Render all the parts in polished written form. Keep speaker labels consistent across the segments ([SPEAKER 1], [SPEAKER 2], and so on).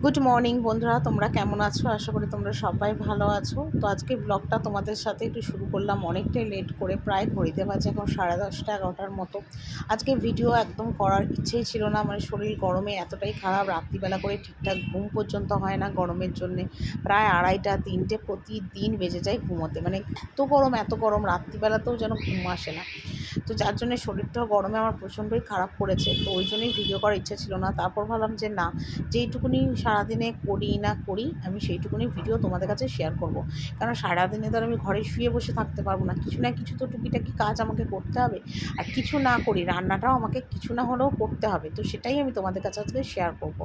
[SPEAKER 1] Good morning বন্ধুরা, তোমরা কেমন আছো? আশা করি তোমরা সবাই ভালো আছো। তো আজকে ব্লগটা তোমাদের সাথে একটু শুরু করলাম অনেকটাই লেট করে, প্রায় ঘড়িতে বাজে এখন 10:30 11টার মতো। আজকে ভিডিও একদম করার ইচ্ছেই ছিল না, মানে শরীর গরমে এতটাই খারাপ, রাত্রিবেলা করে ঠিকঠাক ঘুম পর্যন্ত হয় না গরমের জন্যে। প্রায় 2:30 3টে প্রতিদিন বেজে যায় ঘুমোতে, মানে এত গরম রাত্রিবেলাতেও যেন ঘুম আসে না। তো যার জন্যে শরীরটাও গরমে আমার প্রচণ্ডই খারাপ করেছে, তো ওই জন্যই ভিডিও করার ইচ্ছা ছিল না। তারপর ভাবলাম যে না, যেইটুকুনি সারাদিনে করি না করি আমি সেইটুকুনি ভিডিও তোমাদের কাছে শেয়ার করব। কারণ সারাদিনে তো আর আমি ঘরে শুয়ে বসে থাকতে পারবো না, কিছু না কিছু তো টুকিটাকি কাজ আমাকে করতে হবে। আর কিছু না করি রান্নাটাও আমাকে কিছু না হলেও করতে হবে, তো সেটাই আমি তোমাদের কাছে আজকে শেয়ার করব।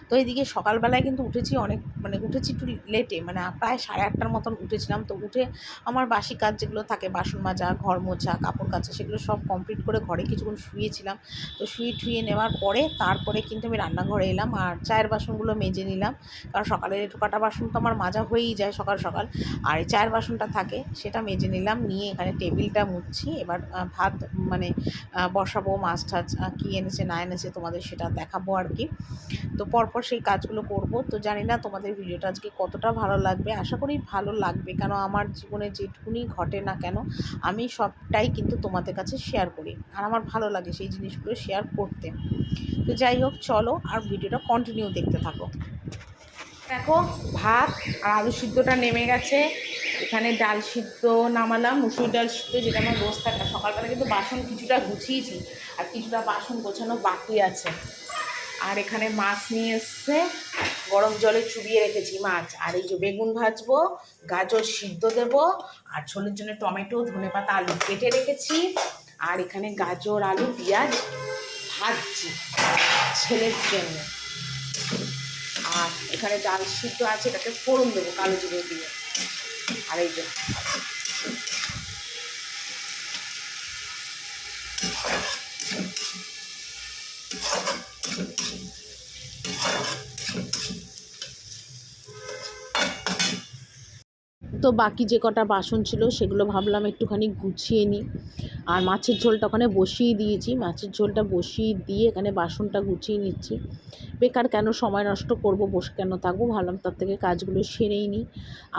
[SPEAKER 1] তো এইদিকে সকালবেলায় কিন্তু উঠেছি অনেক, মানে উঠেছি একটু লেটে, মানে প্রায় 8:30টার মতন উঠেছিলাম। তো উঠে আমার বাসি কাজ যেগুলো থাকে, বাসন মাজা, ঘর মোছা, কাপড় কাচা, সেগুলো সব কমপ্লিট করে ঘরে কিছুক্ষণ শুয়েছিলাম। তো শুয়ে নেওয়ার পরে তারপরে কিন্তু আমি রান্নাঘরে এলাম আর চায়ের বাসনগুলো মেজে নিলাম। কারণ সকালের একটু কাটা বাসন তো আমার মাজা হয়েই যায় সকাল সকাল, আর এই চায়ের বাসনটা থাকে সেটা মেজে নিলাম। নিয়ে এখানে টেবিলটা মুছছি। এবার ভাত মানে বসাবো। মাছ টাছ কী এনেছে না এনেছে তোমাদের সেটা দেখাবো আর কি। তো পরপর সেই কাজগুলো করব। তো জানি না তোমাদের ভিডিওটা আজকে কতটা ভালো লাগবে, আশা করি ভালো লাগবে, কেন আমার জীবনে যেটুকুনি ঘটে না কেন আমি সবটাই কিন্তু তোমাদের কাছে শেয়ার করি, আর আমার ভালো লাগে সেই জিনিসগুলো শেয়ার করতে। তো যাই হোক, চলো আর ভিডিওটা কন্টিনিউ দেখতে থাকো। দেখো, ভাত আর আলু সিদ্ধটা নেমে গেছে। এখানে ডাল সিদ্ধ নামালাম, মুসুর ডাল সিদ্ধ, যেটা আমার রোজ থাকে। সকালবেলা কিন্তু বাসন কিছুটা গুছিয়েছি আর কিছুটা বাসন গোছানো বাকি আছে। আর এখানে মাছ নিয়ে এসছে, গরম জলে চুবিয়ে রেখেছি মাছ। আর এই যে বেগুন ভাজবো, গাজর সিদ্ধ দেব, আর ঝোলের জন্য টমেটো, ধনেপাতা, আলু কেটে রেখেছি। আর এখানে গাজর, আলু, পেঁয়াজ ভাজছি ছেলের জন্য। আর এখানে ডাল সিদ্ধ আছে, এটাকে ফোড়ন দেবো কালো জিরে দিয়ে। আর এই যে তো বাকি যে কটা বাসন ছিল সেগুলো ভাবলাম একটুখানি গুছিয়ে নিই। আর মাছের ঝোলটা ওখানে বসিয়ে দিয়েছি, মাছের ঝোলটা বসিয়ে দিয়ে এখানে বাসনটা গুছিয়ে নিচ্ছি। বেকার কেন সময় নষ্ট করব, বসে কেন থাকবো, ভাবলাম তার থেকে কাজগুলো সেরেই নিই।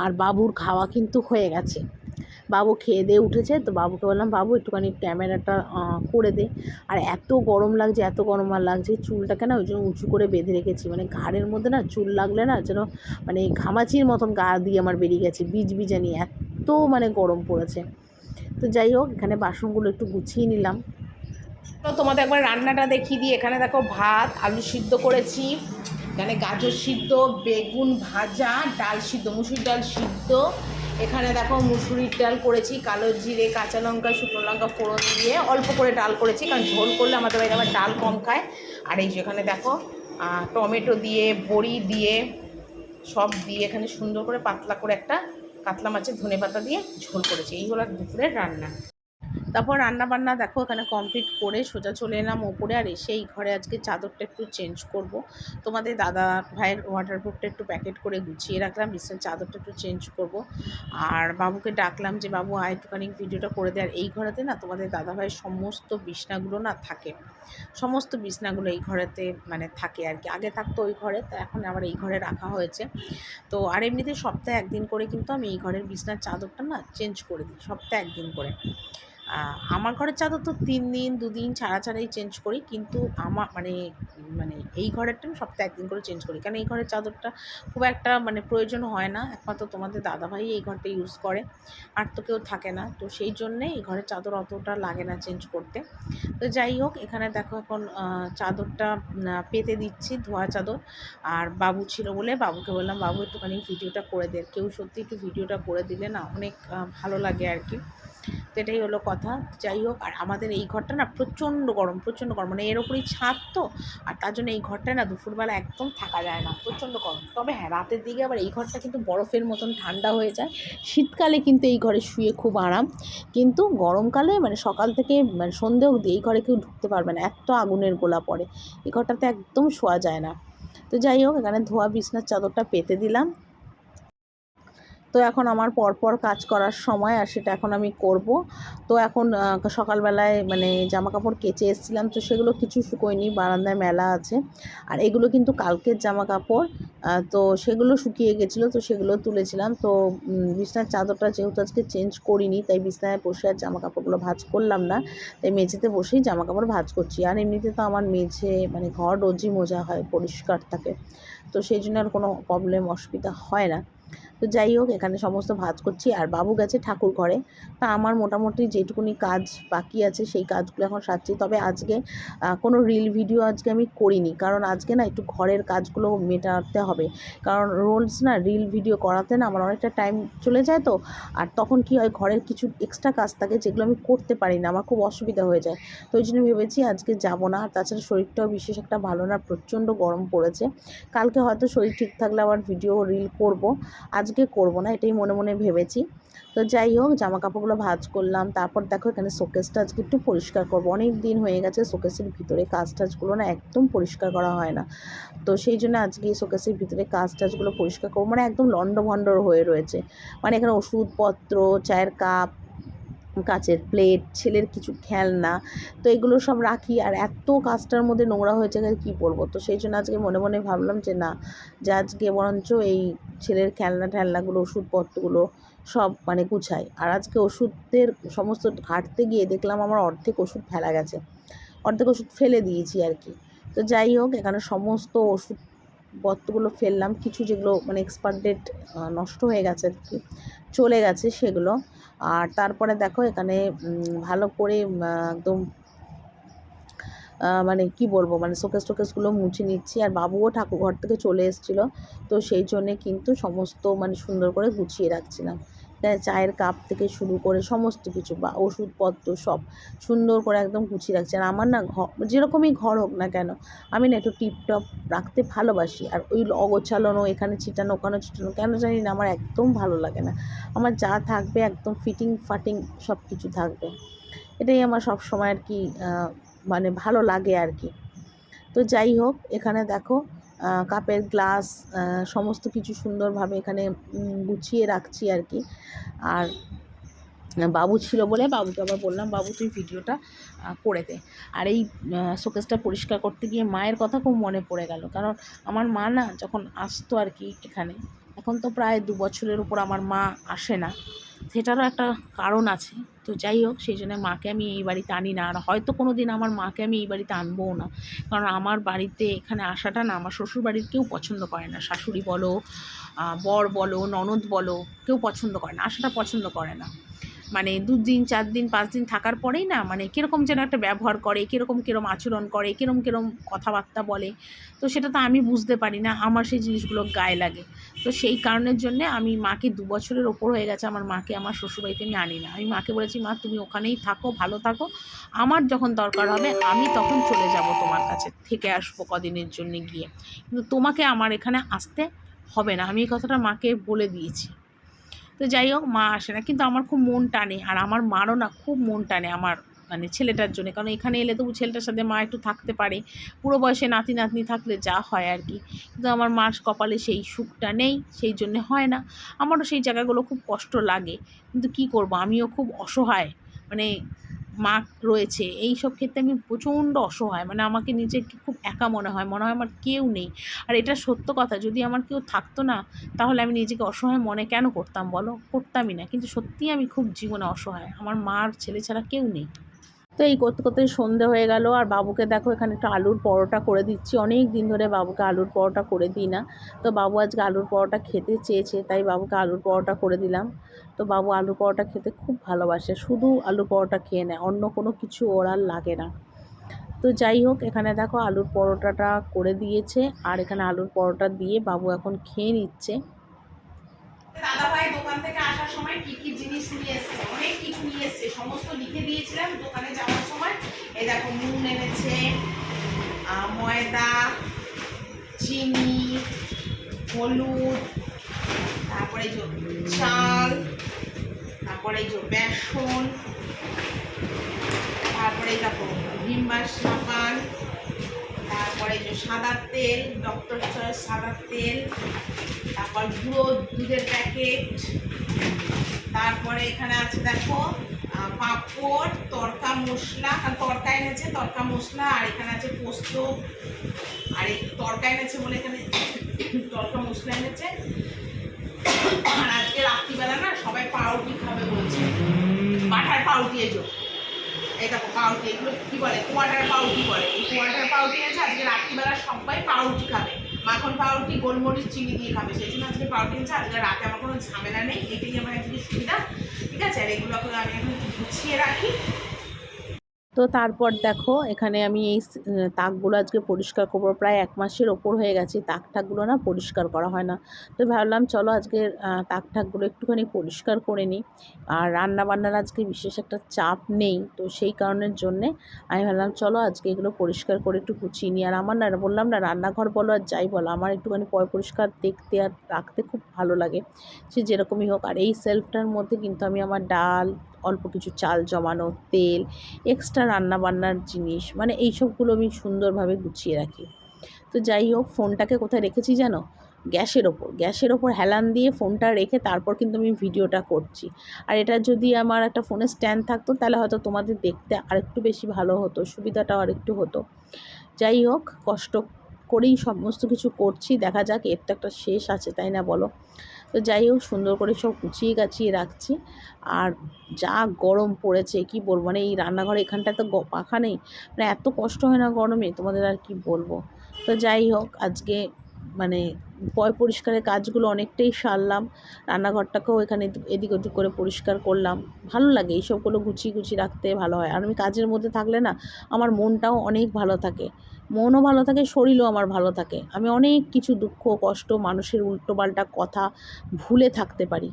[SPEAKER 1] আর বাবুর খাওয়া কিন্তু হয়ে গেছে, বাবু খেয়ে দিয়ে উঠেছে। তো বাবুকে বললাম, বাবু একটুখানি ক্যামেরাটা করে দে। আর এত গরম লাগছে, এত গরম আর লাগছে, চুলটাকে না ওই জন্য উঁচু করে বেঁধে রেখেছি। মানে ঘাড়ের মধ্যে না চুল লাগলে না যেন মানে ঘামাচির মতন গা দিয়ে আমার বেরিয়ে গেছে, বিজবিজানি, এত মানে গরম পড়েছে। তো যাই হোক, এখানে বাসনগুলো একটু গুছিয়ে নিলাম। তো তোমাদের একবার রান্নাটা দেখিয়ে দিই। এখানে দেখো, ভাত আলু সিদ্ধ করেছি, এখানে গাজর সিদ্ধ, বেগুন ভাজা, ডাল সিদ্ধ, মুসুর ডাল সিদ্ধ। এখানে দেখো মুসুরির ডাল করেছি, কালো জিরে, কাঁচা লঙ্কা, শুকনো লঙ্কা ফোড়ন দিয়ে অল্প করে ডাল করেছি, কারণ ঝোল করলে আমাদের বাড়িতে আবার ডাল কম খায়। আর এই যে এখানে দেখো টমেটো দিয়ে, বড়ি দিয়ে, সব দিয়ে এখানে সুন্দর করে পাতলা করে একটা কাতলা মাছের ধনেপাতা দিয়ে ঝোল করেছি। এই হলো দুপুরের রান্না। তারপর রান্নাবান্না দেখো এখানে কমপ্লিট করে সোজা চলে এলাম ওপরে। আর এসে এই ঘরে আজকে চাদরটা একটু চেঞ্জ করব। তোমাদের দাদা ভাইয়ের ওয়াটারপ্রুফটা একটু প্যাকেট করে গুছিয়ে রাখলাম, বিছানার চাদরটা একটু চেঞ্জ করব। আর বাবুকে ডাকলাম যে বাবু আয় একটুখানি ভিডিওটা করে দেয়। আর এই ঘরেতে না তোমাদের দাদা ভাইয়ের সমস্ত বিছনাগুলো না থাকে, সমস্ত বিছনাগুলো এই ঘরেতে মানে থাকে আর কি। আগে থাকতো ওই ঘরে, তো এখন আবার এই ঘরে রাখা হয়েছে। তো আর এমনিতে সপ্তাহে একদিন করে কিন্তু আমি এই ঘরের বিছনার চাদরটা না চেঞ্জ করে দিই, সপ্তাহে একদিন করে। আমার ঘরের চাদর তো 3 দিন 2 দিন ছাড়া ছাড়াই চেঞ্জ করি, কিন্তু আমার মানে মানে এই ঘরেরটা আমি সপ্তাহে একদিন করে চেঞ্জ করি, কারণ এই ঘরের চাদরটা খুব একটা মানে প্রয়োজন হয় না, একমাত্র তোমাদের দাদাভাই এই ঘরটা ইউজ করে, আর তো কেউ থাকে না। তো সেই জন্যে এই ঘরের চাদর অতটা লাগে না চেঞ্জ করতে। তো যাই হোক, এখানে দেখো এখন চাদরটা পেতে দিচ্ছি, ধোয়া চাদর। আর বাবু ছিল বলে বাবুকে বললাম, বাবু একটুখানি ভিডিওটা করে দে। কেউ সত্যি একটু ভিডিওটা করে দিলে না অনেক ভালো লাগে আর কি। তো এটাই হলো কথা। যাই হোক, আর আমাদের এই ঘরটা না প্রচণ্ড গরম, প্রচণ্ড গরম, মানে এর ওপরেই ছাদ তো, আর তার জন্য এই ঘরটায় না দুপুরবেলা একদম থাকা যায় না, প্রচণ্ড গরম। তবে হ্যাঁ, রাতের দিকে আবার এই ঘরটা কিন্তু বরফের মতন ঠান্ডা হয়ে যায়। শীতকালে কিন্তু এই ঘরে শুয়ে খুব আরাম, কিন্তু গরমকালে মানে সকাল থেকে মানে সন্ধে অবধি এই ঘরে কেউ ঢুকতে পারবে না, এত আগুনের গোলা পড়ে, এই ঘরটাতে একদম শোয়া যায় না। তো যাই হোক, এখানে ধোয়া বিছনার চাদরটা পেতে দিলাম। তো এখন আমার পরপর কাজ করার সময়, আর সেটা এখন আমি করব। তো এখন সকালবেলায় মানে জামা কাপড় কেচে এসেছিলাম, তো সেগুলো কিছু শুকোয়নি, বারান্দায় মেলা আছে। আর এগুলো কিন্তু কালকের জামা কাপড়, তো সেগুলো শুকিয়ে গেছিলো, তো সেগুলো তুলেছিলাম। তো বিছনার চাদরটা যেহেতু আজকে চেঞ্জ করিনি, তাই বিছনায় বসে আর জামা কাপড়গুলো ভাঁজ করলাম না, তাই মেঝেতে বসেই জামা কাপড় ভাঁজ করছি। আর এমনিতে তো আমার মেঝে মানে ঘর রোজই মোজা হয়, পরিষ্কার থাকে, তো সেই জন্য আর কোনো প্রবলেম অসুবিধা হয় না। তো যাই হোক, এখানে সমস্ত ভাঁজ করছি। আর বাবু গেছে ঠাকুর ঘরে, তা আমার মোটামুটি যেটুকুনি কাজ বাকি আছে সেই কাজগুলো এখন সারছি। তবে আজকে কোনো রিল ভিডিও আজকে আমি করিনি, কারণ আজকে না একটু ঘরের কাজগুলো মেটাতে হবে। কারণ রোলস না রিল ভিডিও করাতে না আমার অনেকটা টাইম চলে যায়, তো আর তখন কি হয়, ঘরের কিছু এক্সট্রা কাজ থাকে যেগুলো আমি করতে পারি না, আমার খুব অসুবিধা হয়ে যায়। তো ওই জন্য ভেবেছি আজকে যাব না। আর তাছাড়া শরীরটাও বিশেষ একটা ভালো না, প্রচণ্ড গরম পড়েছে। কালকে হয়তো শরীর ঠিক থাকলে আবার ভিডিও রিল করব, আজকে করব না, এটাই মনে মনে ভেবেছি। তো যাই হোক, জামা কাপড়গুলো ভাঁজ করলাম। তারপর দেখো এখানে শোকেসটা আজকে একটু পরিষ্কার করব, অনেক দিন হয়ে গেছে শোকেসের ভিতরে কাজ টাজগুলো না একদম পরিষ্কার করা হয় না। তো সেই জন্য আজকে শোকেসের ভিতরে কাজ টাজগুলো পরিষ্কার করবো, মানে একদম লন্ডভন্ডর হয়ে রয়েছে। মানে এখানে ওষুধপত্র, চায়ের কাপ, কাচের প্লেট, ছেলের কিছু খেলনা, তো এগুলো সব রাখি। আর এত কাজটার মধ্যে নোংরা হয়েছে কী বলবো। তো সেই জন্য আজকে মনে মনে ভাবলাম যে না, যে আজকে বরঞ্চ এই ছেলের খেলনাগুলো, ওষুধপত্রগুলো সব মানে গুছাই। আর আজকে ওষুধের সমস্ত ঘাঁটতে গিয়ে দেখলাম আমার অর্ধেক ওষুধ ফেলা গেছে, অর্ধেক ওষুধ ফেলে দিয়েছি আর কি। তো যাই হোক, এখানে সমস্ত ওষুধপত্রগুলো ফেললাম, কিছু যেগুলো মানে এক্সপায়ার ডেট নষ্ট হয়ে গেছে আর কি, চলে গেছে সেগুলো। আর তারপরে দেখো এখানে ভালো করে একদম মানে কি বলবো, মানে শোকেসগুলো মুছে নিচ্ছি। আর বাবুও ঠাকুর ঘর থেকে চলে এসেছিলো, তো সেই জন্যে কিন্তু সমস্ত মানে সুন্দর করে গুছিয়ে রাখছিলাম। চায়ের কাপ থেকে শুরু করে সমস্ত কিছু বা ওষুধপত্র সব সুন্দর করে একদম গুছিয়ে রাখছি। আর আমার না যেরকমই ঘর হোক না কেন, আমি না একটু টিপটপ রাখতে ভালোবাসি। আর ওই অগোছালো এখানে ছিটানো ওখানে ছিটানো কেন জানি না আমার একদম ভালো লাগে না। আমার যা থাকবে একদম ফিটিং ফাটিং সব কিছু থাকবে, এটাই আমার সব সময় আর কি মানে ভালো লাগে আর কি। তো যাই হোক, এখানে দেখো কাপের গ্লাস সমস্ত কিছু সুন্দরভাবে এখানে গুছিয়ে রাখছি আর কি। আর বাবু ছিল বলে বাবুকে আবার বললাম, বাবু তুই ভিডিওটা করে দে। আর এই শোকেসটা পরিষ্কার করতে গিয়ে মায়ের কথা খুব মনে পড়ে গেল, কারণ আমার মা না যখন আসতো আর কি এখানে, এখন তো প্রায় 2 বছরের উপর আমার মা আসে না, সেটারও একটা কারণ আছে। তো যাই হোক, সেই জন্য মাকে আমি এই বাড়িতে আনি না, আর হয়তো কোনো দিন আমার মাকে আমি এই বাড়িতে আনবও না। কারণ আমার বাড়িতে এখানে আসাটা না আমার শ্বশুরবাড়ির কেউ পছন্দ করে না, শাশুড়ি বলো, বর বলো, ননদ বলো, কেউ পছন্দ করে না, আসাটা পছন্দ করে না। মানে 2 দিন 4 দিন 5 দিন থাকার পরেই না মানে কীরকম যেন একটা ব্যবহার করে, কীরকম আচরণ করে, কীরকম কথাবার্তা বলে, তো সেটা তো আমি বুঝতে পারি না, আমার সেই জিনিসগুলো গায়ে লাগে। তো সেই কারণের জন্যে আমি মাকে 2 বছরের ওপর হয়ে গেছে, আমার মাকে আমার শ্বশুরবাড়িতে আমি আনি না। আমি মাকে বলেছি, মা তুমি ওখানেই থাকো, ভালো থাকো, আমার যখন দরকার হবে আমি তখন চলে যাব তোমার কাছে, থেকে আসবো কদিনের জন্য গিয়ে, কিন্তু তোমাকে আমার এখানে আসতে হবে না। আমি এই কথাটা মাকে বলে দিয়েছি। তো যাই হোক, মা আসে না, কিন্তু আমার খুব মন টানে। আর আমার মারও না খুব মন টানে আমার মানে ছেলেটার জন্য, কারণ এখানে এলে তবু ছেলেটার সাথে মা একটু থাকতে পারে, পুরো বয়সে নাতি নাতনি থাকলে যা হয় আর কি। কিন্তু আমার মার কপালে সেই সুখটা নেই, সেই জন্যে হয় না। আমারও সেই জায়গাগুলো খুব কষ্ট লাগে, কিন্তু কি করব, আমিও খুব অসহায়। মানে মা রয়েছে এই সব ক্ষেত্রে আমি প্রচণ্ড অসহায়, মানে আমাকে নিজেকে খুব একা মনে হয় আমার কেউ নেই। আর এটা সত্য কথা, যদি আমার কেউ থাকতো না তাহলে আমি নিজেকে অসহায় মনে কেন করতাম বলো, করতামই না। কিন্তু সত্যিই আমি খুব জীবনে অসহায়, আমার মার ছেলে ছাড়া কেউ নেই। তো এই করতে করতেই সন্ধে হয়ে গেল। আর বাবুকে দেখো এখানে একটু আলুর পরোটা করে দিচ্ছি, অনেক দিন ধরে বাবুকে আলুর পরোটা করে দিই না। তো বাবু আজকে আলুর পরোটা খেতে চেয়েছে, তাই বাবুকে আলুর পরোটা করে দিলাম। তো বাবু আলুর পরোটা খেতে খুব ভালোবাসে, শুধু আলুর পরোটা খেয়ে নেয়, অন্য কোনো কিছু ওর আর লাগে না। তো যাই হোক, এখানে দেখো আলুর পরোটাটা করে দিয়েছে, আর এখানে আলুর পরোটা দিয়ে বাবু এখন খেয়ে নিচ্ছে। দাদাভাই দোকান থেকে আসার সময় কি কি জিনিস নিয়ে এসেছে, অনেক কিছু নিয়ে এসেছে, সমস্ত লিখে দিয়েছিলাম দোকানে যাওয়ার সময়। এই দেখো নুন এনেছে, ময়দা, চিনি, হলুদ, তারপরে যে চাল, তারপরে যে বেসন, তারপরে দেখো ভিমবার সাবান, তারপরে তারপরে যে সাদা তেল, ডক্টর চয়েস সাদা তেল, তারপর গুঁড়ো দুধের প্যাকেট, তারপরে এখানে আছে দেখো পাঁপড়, তড়কা মশলা, তড়কা এনেছে তড়কা মশলা, আর এখানে আছে পোস্ত, আর এই তড়কা এনেছে বলে এখানে তড়কা মশলা এনেছে। আর আজকে রাত্রিবেলা না সবাই পাউরুটি খাবে বলছে, বাটার পাউরুটি। এই দেখো পাউরুটি, এগুলো কি বলে, কোয়াটার পাউরুটি বলে। এই কোয়াটার পাউরুটি আছে, আজকে রাত্রিবেলা সবাই পাউরুটি খাবে, মাখন পাউরুটি গোলমরিচ চিনি দিয়ে খাবে, সেই জন্য আজকে পাউরুটি আছে। আজকে রাতে আমার কোনো ঝামেলা নেই, এটাই আমার একদিকে সুবিধা। ঠিক আছে, আর এগুলোকে আমি এখন গুছিয়ে রাখি। তো তারপর দেখো এখানে আমি এই তাকগুলো আজকে পরিষ্কার করবো, প্রায় 1 মাসের ওপর হয়ে গেছে তাকগুলো না পরিষ্কার করা হয় না। তো ভাবলাম চলো আজকে তাকগুলো একটুখানি পরিষ্কার করে নিই। আর রান্নাবান্নার আজকে বিশেষ একটা চাপ নেই, তো সেই কারণের জন্যে আমি ভাবলাম চলো আজকে এগুলো পরিষ্কার করে একটু গুছিয়ে নিই। আর আমার না বললাম না, রান্নাঘর বলো আর যাই বলো, আমার একটুখানি পরিষ্কার দেখতে আর রাখতে খুব ভালো লাগে, সে যেরকমই হোক। আর এই সেলফটার মধ্যে কিন্তু আমি আমার ডাল, অল্প কিছু চাল জমানো, তেল, এক্সট্রা রান্নাবান্নার জিনিস, মানে এইসবগুলো আমি সুন্দরভাবে গুছিয়ে রাখি। তো যাই হোক, ফোনটাকে কোথায় রেখেছি জানো, গ্যাসের ওপর হেলান দিয়ে ফোনটা রেখে তারপর কিন্তু আমি ভিডিওটা করছি। আর এটা যদি আমার একটা ফোনের স্ট্যান্ড থাকতো তাহলে হয়তো তোমাদের দেখতে আরেকটু বেশি ভালো হতো, সুবিধাটাও আরেকটু হতো। যাই হোক, কষ্ট করেই সমস্ত কিছু করছি, দেখা যাক, এর তো একটা শেষ আছে, তাই না বলো। তো যাই হোক, সুন্দর করে সব গুছিয়ে গাছিয়ে রাখছি। আর যা গরম পড়েছে কি বলবো, মানে এই রান্নাঘরে এখানটায় তো পাখা নেই, মানে এত কষ্ট হয় না গরমে, তোমাদের আর কি বলবো। তো যাই হোক, আজকে মানে পরিষ্কারের কাজগুলো অনেকটাই সারলাম, রান্নাঘরটাকেও এখানে এদিক ওদিক করে পরিষ্কার করলাম। ভালো লাগে এইসবগুলো গুছিয়ে রাখতে, ভালো হয়। আর আমি কাজের মধ্যে থাকলে না আমার মনটাও অনেক ভালো থাকে, মনও ভালো থাকে, শরীরও আমার ভালো থাকে। আমি অনেক কিছু দুঃখ কষ্ট, মানুষের উল্টোপাল্টা কথা ভুলে থাকতে পারি।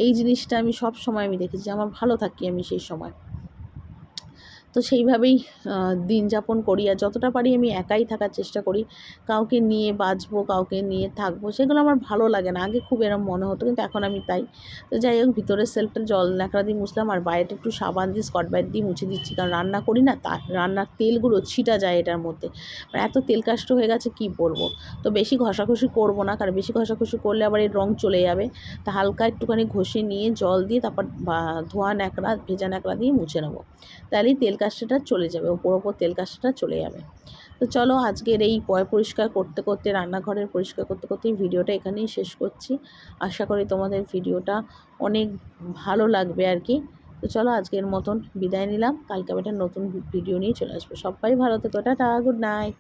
[SPEAKER 1] এই জিনিসটা আমি সব সময় আমি দেখেছি, আমার ভালো থাকি আমি সেই সময়। তো সেইভাবেই দিন যাপন করি। আর যতটা পারি আমি একাই থাকার চেষ্টা করি, কাউকে নিয়ে বাঁচবো, কাউকে নিয়ে থাকবো সেগুলো আমার ভালো লাগে না। আগে খুব এরম মনে হতো, কিন্তু এখন আমি তাই। তো যাই হোক, ভিতরের সেলফটা জল ন্যাকড়া দিয়ে মুছলাম, আর বাইরেটা একটু সাবান দিয়ে স্কচ ব্রাইট দিয়ে মুছে দিচ্ছি, কারণ রান্না করি না, তা রান্নার তেলগুলো ছিটা যায় এটার মধ্যে, মানে এত তেল কাষ্ট হয়ে গেছে কি বলবো। তো বেশি ঘষাঘষি করবো না, কারণ বেশি ঘষাঘষি করলে আবার এর রং চলে যাবে। তা হালকা একটুখানি ঘষে নিয়ে জল দিয়ে তারপর ধোয়া ন্যাকড়া, ভেজা ন্যাকড়া দিয়ে মুছে নেবো, তাহলেই তেল কাশটা চলে যাবে, ওপর তেল কাশটা চলে যাবে। তো চলো, আজকের এই পরিষ্কার করতে করতে, রান্নাঘরের পরিষ্কার করতে করতেই ভিডিওটা এখানেই শেষ করছি। আশা করি তোমাদের ভিডিওটা অনেক ভালো লাগবে আর কি। তো চলো, আজকের মতন বিদায় নিলাম, কালকে একটা নতুন ভিডিও নিয়ে চলে আসবো। সবাই ভালো থেকো, টাটা, গুড নাইট।